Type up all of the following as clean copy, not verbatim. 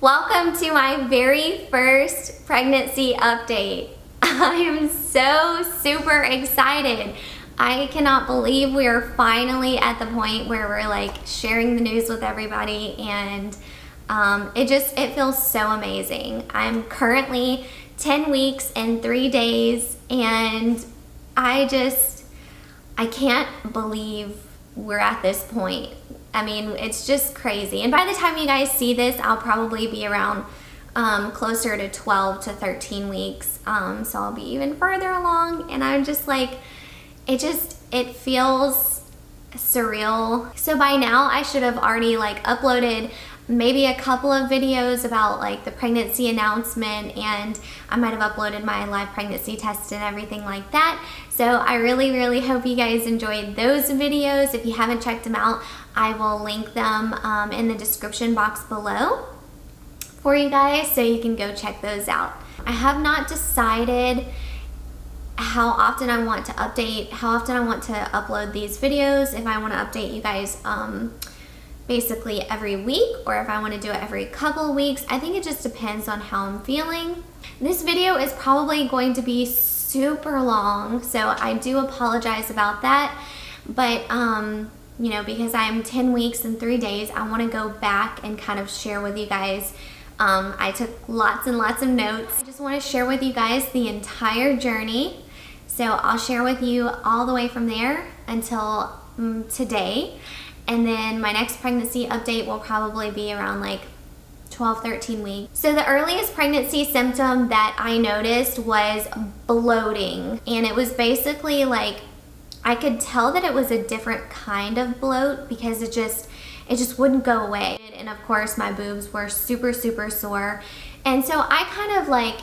Welcome to my very first pregnancy update. I am so super excited. I cannot believe we are finally at the point where we're like sharing the news with everybody, and it feels so amazing. I'm currently 10 weeks and 3 days, and I can't believe we're at this point. I mean, it's just crazy. And by the time you guys see this, I'll probably be around closer to 12 to 13 weeks. So I'll be even further along, and I'm just like, it feels surreal. So by now I should have already like uploaded maybe a couple of videos about like the pregnancy announcement, and I might have uploaded my live pregnancy test and everything like that. So I really hope you guys enjoyed those videos. If you haven't checked them out, I will link them in the description box below for you guys, so you can go check those out. I have not decided how often I want to upload these videos. If I want to update you guys basically every week, or if I want to do it every couple of weeks. I think it just depends on how I'm feeling. This video is probably going to be super long, so I do apologize about that. But you know, because I'm 10 weeks and 3 days, I want to go back and kind of share with you guys. I took lots and lots of notes. I just want to share with you guys the entire journey. So I'll share with you all the way from there until today. And then my next pregnancy update will probably be around like 12, 13 weeks. So the earliest pregnancy symptom that I noticed was bloating. And it was basically like, I could tell that it was a different kind of bloat because it just wouldn't go away. And of course my boobs were super sore. And so I kind of like,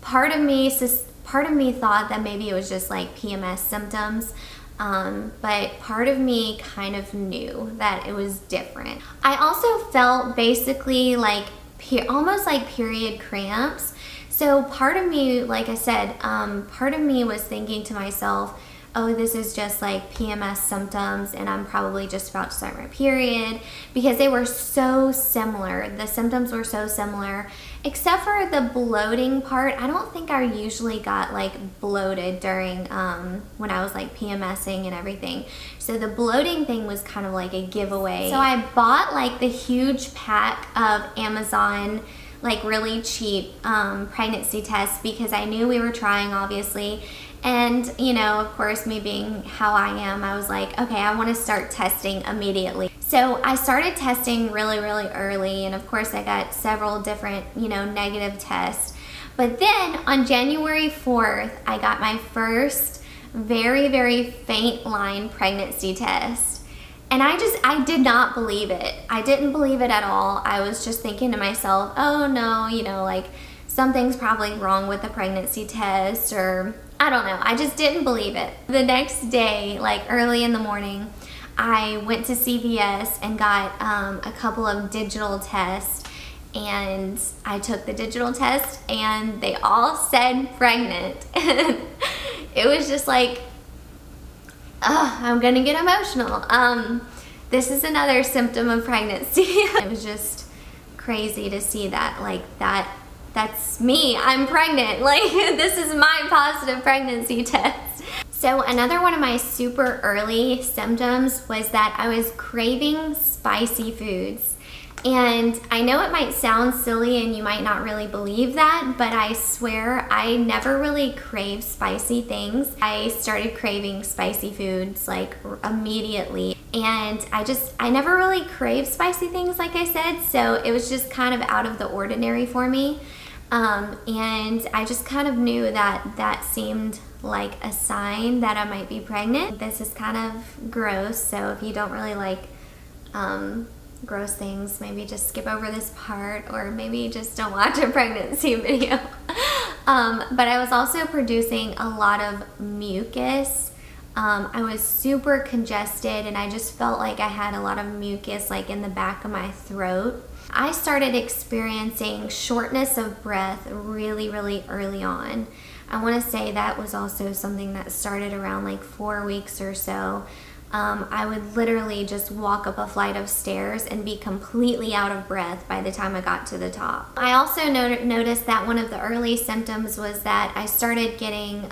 part of me thought that maybe it was just like PMS symptoms. But part of me kind of knew that it was different. I also felt basically like almost like period cramps. So part of me, like I said, part of me was thinking to myself, oh, this is just like PMS symptoms and I'm probably just about to start my period, because they were so similar. The symptoms were so similar, except for the bloating part. I don't think I usually got like bloated during when I was like PMSing and everything. So the bloating thing was kind of like a giveaway. So I bought like the huge pack of Amazon like really cheap pregnancy tests, because I knew we were trying, obviously. And, you know, of course, me being how I am, I was like, okay, I want to start testing immediately. So I started testing really early, and of course I got several different, you know, negative tests. But then on January 4th, I got my first very faint line pregnancy test. And I did not believe it. I didn't believe it at all. I was just thinking to myself, oh no, you know, like something's probably wrong with the pregnancy test, or I don't know. I just didn't believe it. The next day, like early in the morning, I went to CVS and got a couple of digital tests, and I took the digital test and they all said pregnant. It was just like, I'm gonna get emotional. This is another symptom of pregnancy. It was just crazy to see that, like that's me, I'm pregnant. Like, this is my positive pregnancy test. So another one of my super early symptoms was that I was craving spicy foods. And I know it might sound silly and you might not really believe that, but I swear I never really craved spicy things. I started craving spicy foods like immediately. And I never really craved spicy things, like I said, so it was just kind of out of the ordinary for me. And I just kind of knew that seemed like a sign that I might be pregnant. This is kind of gross, so if you don't really like gross things, maybe just skip over this part, or maybe just don't watch a pregnancy video. But I was also producing a lot of mucus. I was super congested, and I just felt like I had a lot of mucus like in the back of my throat. I started experiencing shortness of breath really early on. I want to say that was also something that started around like 4 weeks or so. I would literally just walk up a flight of stairs and be completely out of breath by the time I got to the top. I also noticed that one of the early symptoms was that I started getting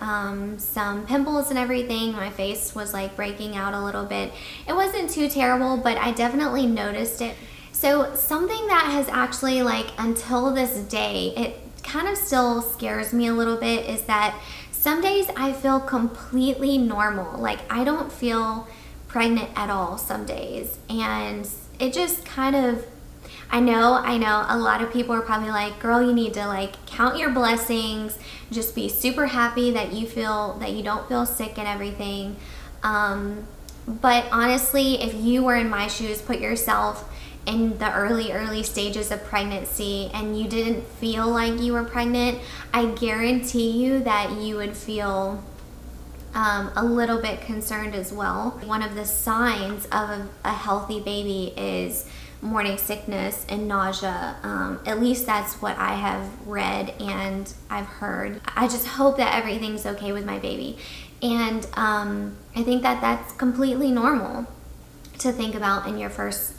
some pimples and everything. My face was like breaking out a little bit. It wasn't too terrible, but I definitely noticed it. So something that has actually, like, until this day, it kind of still scares me a little bit, is that some days I feel completely normal. Like, I don't feel pregnant at all some days, and it just kind of, I know a lot of people are probably like, girl, you need to like count your blessings, just be super happy that you don't feel sick and everything. But honestly, if you were in my shoes, put yourself in the early stages of pregnancy and you didn't feel like you were pregnant, I guarantee you that you would feel a little bit concerned as well. One of the signs of a healthy baby is morning sickness and nausea. At least that's what I have read and I've heard. I just hope that everything's okay with my baby. And I think that that's completely normal to think about in your first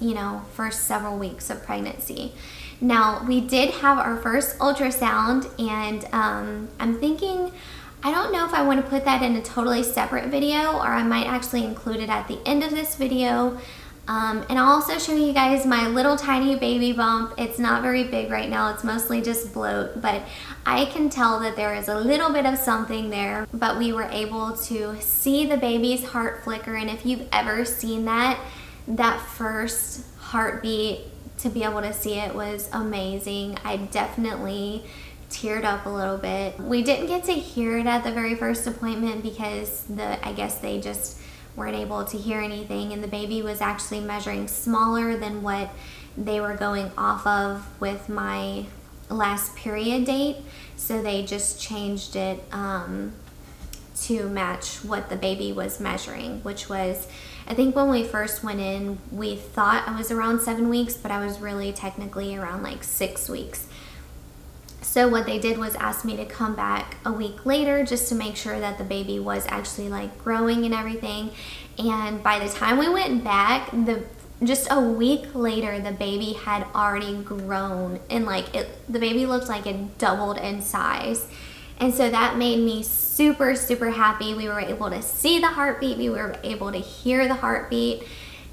several weeks of pregnancy. Now, we did have our first ultrasound, and I'm thinking, I don't know if I want to put that in a totally separate video, or I might actually include it at the end of this video. And I'll also show you guys my little tiny baby bump. It's not very big right now, it's mostly just bloat, but I can tell that there is a little bit of something there. But we were able to see the baby's heart flicker, and if you've ever seen that first heartbeat, to be able to see it was amazing. I definitely teared up a little bit. We didn't get to hear it at the very first appointment because I guess they just weren't able to hear anything, and the baby was actually measuring smaller than what they were going off of with my last period date, so they just changed it to match what the baby was measuring, which was, I think when we first went in, we thought I was around 7 weeks, but I was really technically around like 6 weeks. So what they did was ask me to come back a week later just to make sure that the baby was actually like growing and everything. And by the time we went back, just a week later, the baby had already grown, and the baby looked like it doubled in size. And so that made me super, super happy. We were able to see the heartbeat, we were able to hear the heartbeat,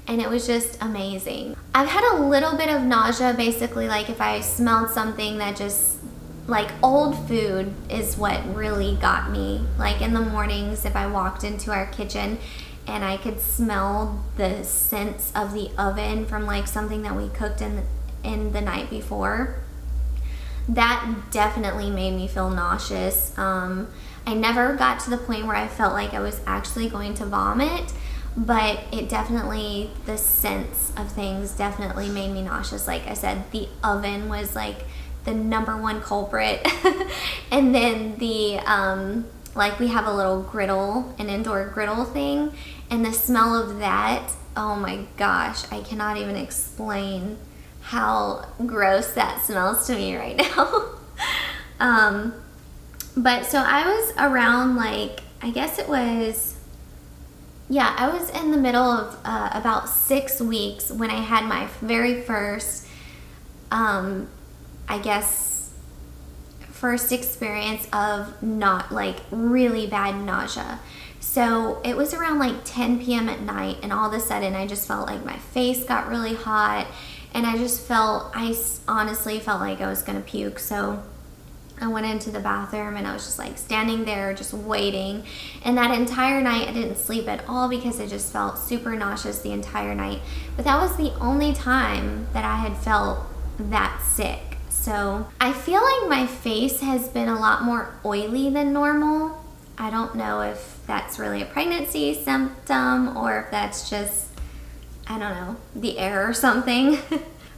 and it was just amazing. I've had a little bit of nausea, basically like if I smelled something that just, like old food is what really got me. Like in the mornings, if I walked into our kitchen and I could smell the scents of the oven from like something that we cooked in the night before, that definitely made me feel nauseous. I never got to the point where I felt like I was actually going to vomit, but the scents of things definitely made me nauseous. Like I said, the oven was like the number one culprit. And then we have a little griddle, an indoor griddle thing, and the smell of that, oh my gosh, I cannot even explain how gross that smells to me right now. But so I was around I was in the middle of about 6 weeks when I had my very first, first experience of not really bad nausea. So it was around 10 p.m. at night, and all of a sudden I just felt like my face got really hot, and I honestly felt like I was gonna puke. So I went into the bathroom and I was just standing there just waiting, and that entire night I didn't sleep at all because I just felt super nauseous the entire night. But that was the only time that I had felt that sick. So I feel like my face has been a lot more oily than normal. I don't know if that's really a pregnancy symptom or if that's just, I don't know, the air or something.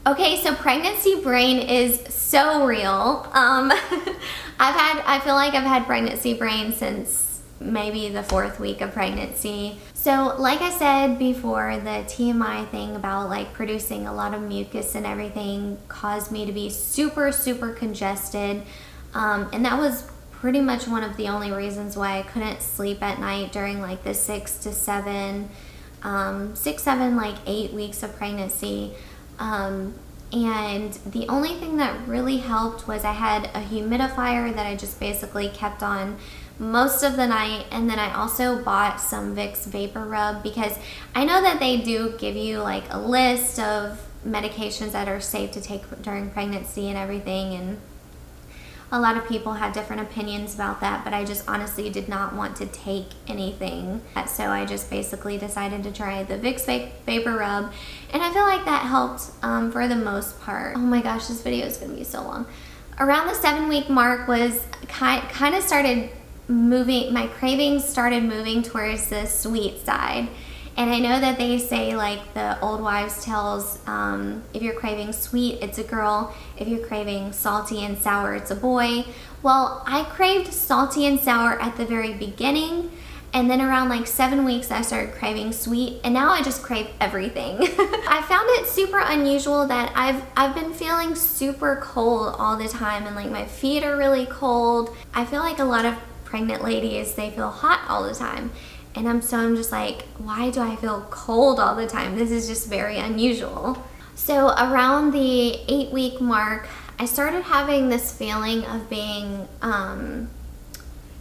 Okay, so pregnancy brain is so real. I feel like I've had pregnancy brain since maybe the 4th week of pregnancy. So like I said before, the TMI thing about producing a lot of mucus and everything caused me to be super, super congested. And that was pretty much one of the only reasons why I couldn't sleep at night during the 6 to 7 6, 7, like 8 weeks of pregnancy. And the only thing that really helped was I had a humidifier that I just basically kept on most of the night, and then I also bought some Vicks Vapor Rub, because I know that they do give you like a list of medications that are safe to take during pregnancy and everything, and a lot of people had different opinions about that, but I just honestly did not want to take anything. So I just basically decided to try the Vicks Vapor Rub, and I feel like that helped for the most part. Oh my gosh, this video is gonna be so long. Around the 7-week mark was kind of started moving, my cravings started moving towards the sweet side. And I know that they say, like the old wives' tales, if you're craving sweet, it's a girl. If you're craving salty and sour, it's a boy. Well, I craved salty and sour at the very beginning, and then around like 7 weeks, I started craving sweet, and now I just crave everything. I found it super unusual that I've been feeling super cold all the time, and like my feet are really cold. I feel like a lot of pregnant ladies, they feel hot all the time. And I'm just like, why do I feel cold all the time? This is just very unusual. So around the 8-week mark, I started having this feeling of being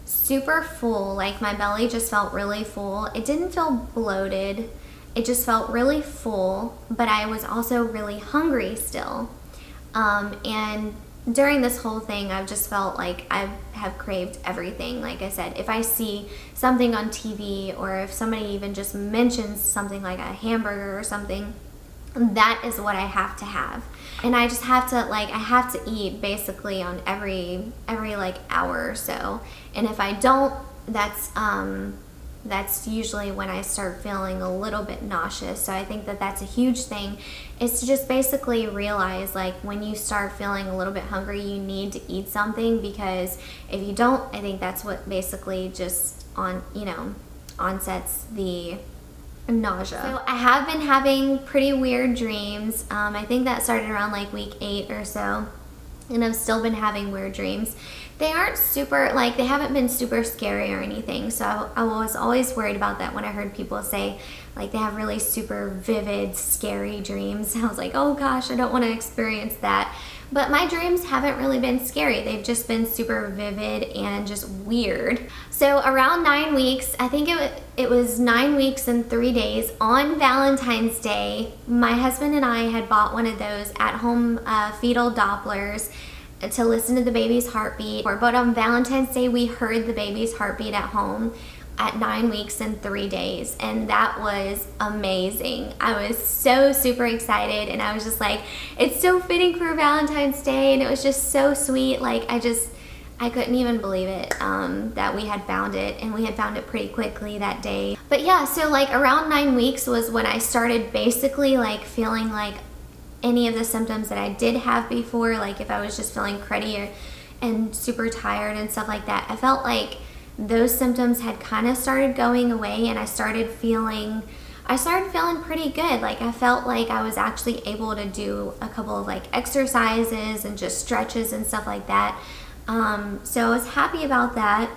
super full. Like my belly just felt really full. It didn't feel bloated. It just felt really full, but I was also really hungry still. And during this whole thing, I've just felt like I have craved everything. Like I said, if I see something on TV, or if somebody even just mentions something like a hamburger or something, that is what I have to have. And I just have to, like, I have to eat basically on every like hour or so. And if I don't, that's usually when I start feeling a little bit nauseous. So I think that that's a huge thing, is to just basically realize, like, when you start feeling a little bit hungry, you need to eat something, because if you don't, I think that's what basically just onsets the nausea. So I have been having pretty weird dreams. I think that started around like week 8 or so, and I've still been having weird dreams. They aren't super, like, they haven't been super scary or anything, so I was always worried about that when I heard people say, like, they have really super vivid, scary dreams. I was like, oh gosh, I don't want to experience that. But my dreams haven't really been scary. They've just been super vivid and just weird. So around 9 weeks, I think it was 9 weeks and 3 days, on Valentine's Day, my husband and I had bought one of those at-home fetal Dopplers to listen to the baby's heartbeat. But on Valentine's Day, we heard the baby's heartbeat at home at 9 weeks and 3 days, and that was amazing. I was so super excited, and I was just like, it's so fitting for Valentine's Day, and it was just so sweet. Like, I couldn't even believe it that we had found it, and we had found it pretty quickly that day. But yeah, so like around 9 weeks was when I started basically like feeling like any of the symptoms that I did have before. Like if I was just feeling cruddy and super tired and stuff like that, I felt like those symptoms had kind of started going away, and I started feeling pretty good. Like I felt like I was actually able to do a couple of like exercises and just stretches and stuff like that. So I was happy about that.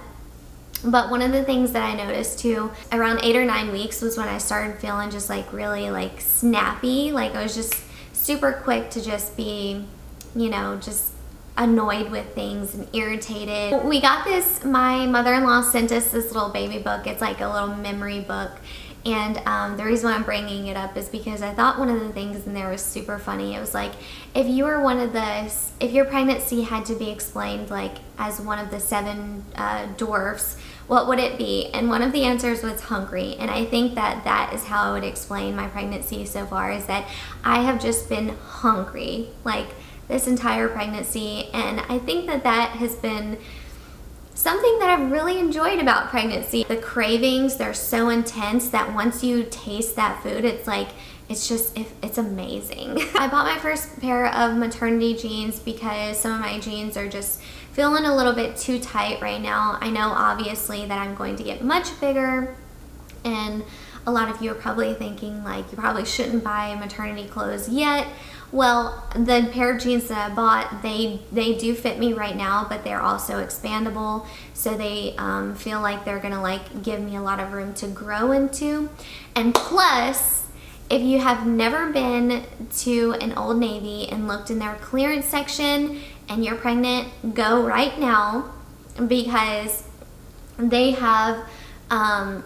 But one of the things that I noticed too, around 8 or 9 weeks, was when I started feeling just like really like snappy. Like I was just super quick to just be, just annoyed with things and irritated. We got this, my mother-in-law sent us this little baby book. It's like a little memory book. And the reason why I'm bringing it up is because I thought one of the things in there was super funny. It was like, if your pregnancy had to be explained like as one of the 7 dwarfs, what would it be? And one of the answers was hungry. And I think that that is how I would explain my pregnancy so far, is that I have just been hungry like this entire pregnancy. And I think that that has been something that I've really enjoyed about pregnancy. The cravings, they're so intense that once you taste that food, it's like, it's amazing. I bought my first pair of maternity jeans because some of my jeans are just feeling a little bit too tight right now. I know obviously that I'm going to get much bigger, and a lot of you are probably thinking like you probably shouldn't buy maternity clothes yet. Well, the pair of jeans that I bought, they do fit me right now, but they're also expandable, so they feel like they're gonna like give me a lot of room to grow into. And plus, if you have never been to an Old Navy and looked in their clearance section and you're pregnant, go right now, because they have,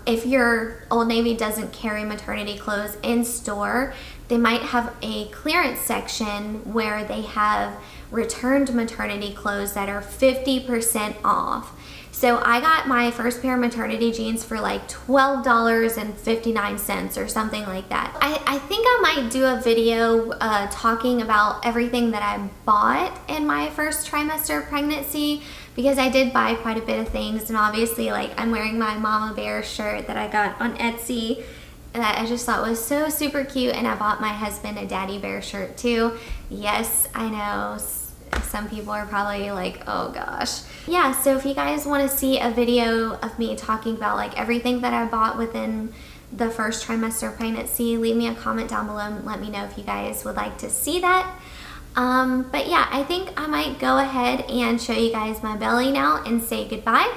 if your Old Navy doesn't carry maternity clothes in store, they might have a clearance section where they have returned maternity clothes that are 50% off. So I got my first pair of maternity jeans for like $12.59 or something like that. I think I might do a video talking about everything that I bought in my first trimester of pregnancy, because I did buy quite a bit of things. And obviously, like, I'm wearing my Mama Bear shirt that I got on Etsy that I just thought was so super cute, and I bought my husband a Daddy Bear shirt too. Yes, I know some people are probably like, oh gosh. Yeah, so if you guys want to see a video of me talking about like everything that I bought within the first trimester of pregnancy, leave me a comment down below and let me know if you guys would like to see that. But yeah, I think I might go ahead and show you guys my belly now and say goodbye.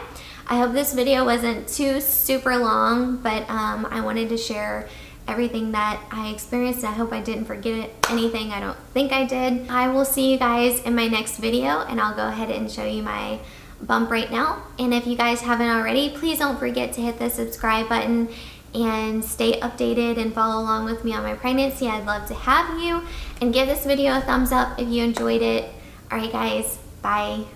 I hope this video wasn't too super long, but I wanted to share everything that I experienced. I hope I didn't forget anything. I don't think I did. I will see you guys in my next video, and I'll go ahead and show you my bump right now. And if you guys haven't already, please don't forget to hit the subscribe button and stay updated and follow along with me on my pregnancy. I'd love to have you, and give this video a thumbs up if you enjoyed it. All right guys, bye.